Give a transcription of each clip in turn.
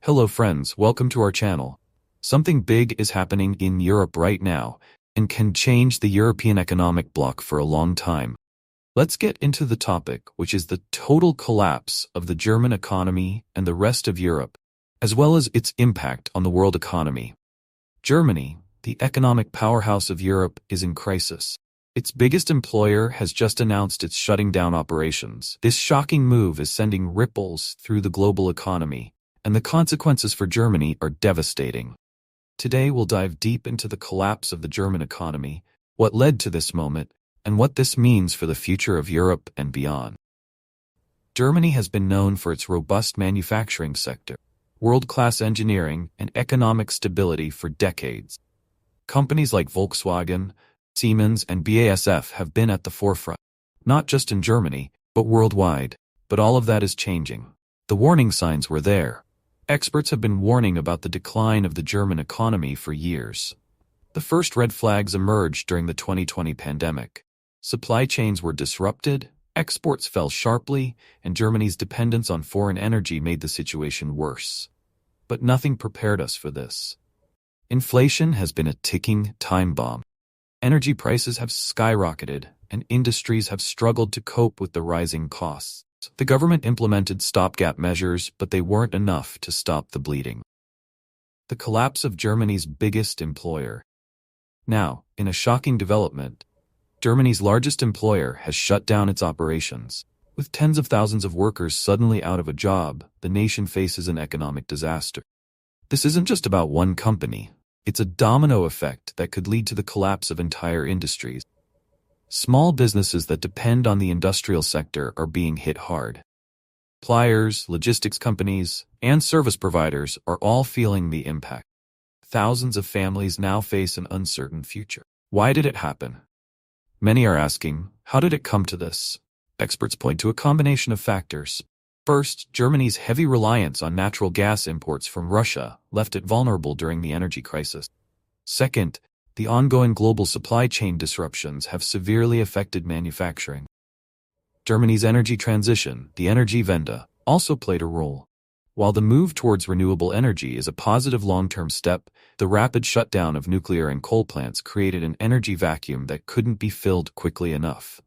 Hello friends, welcome to our channel. Something big is happening in Europe right now and can change the European economic bloc for a long time. Let's get into the topic, which is the total collapse of the German economy and the rest of Europe, as well as its impact on the world economy. Germany, the economic powerhouse of Europe, is in crisis. Its biggest employer has just announced it's shutting down operations. This shocking move is sending ripples through the global economy, and the consequences for Germany are devastating. Today we'll dive deep into the collapse of the German economy, what led to this moment, and what this means for the future of Europe and beyond. Germany has been known for its robust manufacturing sector, world-class engineering, and economic stability for decades. Companies like Volkswagen, Siemens, and BASF have been at the forefront, not just in Germany, but worldwide. But all of that is changing. The warning signs were there. Experts have been warning about the decline of the German economy for years. The first red flags emerged during the 2020 pandemic. Supply chains were disrupted, exports fell sharply, and Germany's dependence on foreign energy made the situation worse. But nothing prepared us for this. Inflation has been a ticking time bomb. Energy prices have skyrocketed, and industries have struggled to cope with the rising costs. The government implemented stopgap measures, but they weren't enough to stop the bleeding. The collapse of Germany's biggest employer. Now, in a shocking development, Germany's largest employer has shut down its operations. With tens of thousands of workers suddenly out of a job, the nation faces an economic disaster. This isn't just about one company. It's a domino effect that could lead to the collapse of entire industries. Small businesses that depend on the industrial sector are being hit hard. Suppliers, logistics companies, and service providers are all feeling the impact. Thousands of families now face an uncertain future. Why did it happen? Many are asking, how did it come to this? Experts point to a combination of factors. First, Germany's heavy reliance on natural gas imports from Russia left it vulnerable during the energy crisis. Second, the ongoing global supply chain disruptions have severely affected manufacturing. Germany's energy transition, the Energiewende, also played a role. While the move towards renewable energy is a positive long-term step, the rapid shutdown of nuclear and coal plants created an energy vacuum that couldn't be filled quickly enough.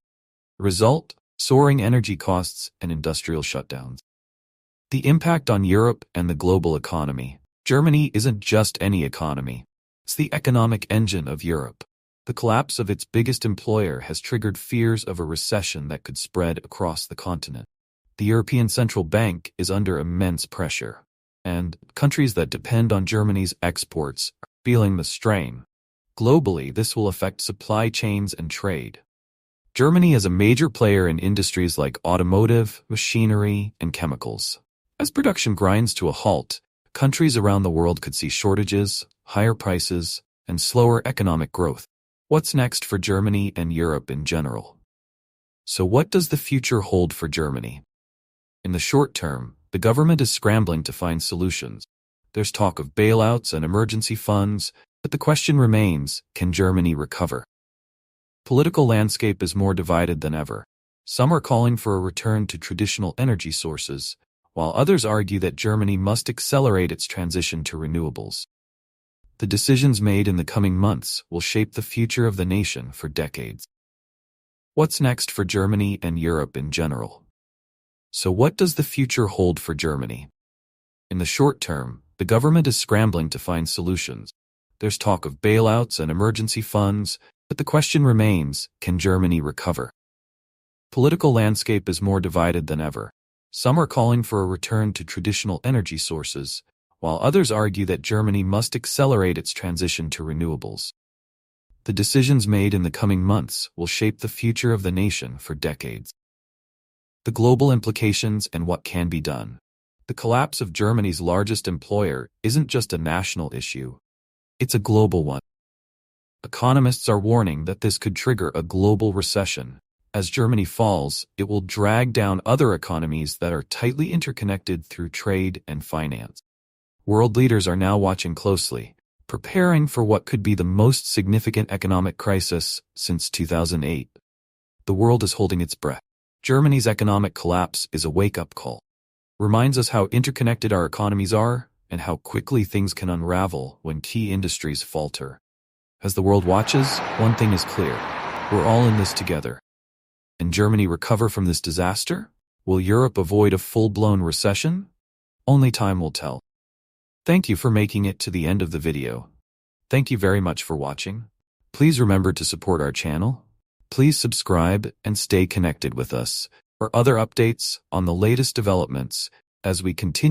Result? Soaring energy costs and industrial shutdowns. The impact on Europe and the global economy. Germany isn't just any economy. It's the economic engine of Europe. The collapse of its biggest employer has triggered fears of a recession that could spread across the continent. The European Central Bank is under immense pressure, and countries that depend on Germany's exports are feeling the strain. Globally, this will affect supply chains and trade. Germany is a major player in industries like automotive, machinery, and chemicals. As production grinds to a halt, countries around the world could see shortages, higher prices, and slower economic growth. What's next for Germany and Europe in general? So what does the future hold for Germany? In the short term, the government is scrambling to find solutions. There's talk of bailouts and emergency funds, but the question remains, can Germany recover? Political landscape is more divided than ever. Some are calling for a return to traditional energy sources, while others argue that Germany must accelerate its transition to renewables. The decisions made in the coming months will shape the future of the nation for decades. What's next for Germany and Europe in general? So what does the future hold for Germany? In the short term, the government is scrambling to find solutions. There's talk of bailouts and emergency funds, but the question remains, can Germany recover? Political landscape is more divided than ever. Some are calling for a return to traditional energy sources, while others argue that Germany must accelerate its transition to renewables. The decisions made in the coming months will shape the future of the nation for decades. The global implications and what can be done. The collapse of Germany's largest employer isn't just a national issue. It's a global one. Economists are warning that this could trigger a global recession. As Germany falls, it will drag down other economies that are tightly interconnected through trade and finance. World leaders are now watching closely, preparing for what could be the most significant economic crisis since 2008. The world is holding its breath. Germany's economic collapse is a wake-up call. Reminds us how interconnected our economies are and how quickly things can unravel when key industries falter. As the world watches, one thing is clear. We're all in this together. Can Germany recover from this disaster? Will Europe avoid a full-blown recession? Only time will tell. Thank you for making it to the end of the video. Thank you very much for watching. Please remember to support our channel. Please subscribe and stay connected with us for other updates on the latest developments as we continue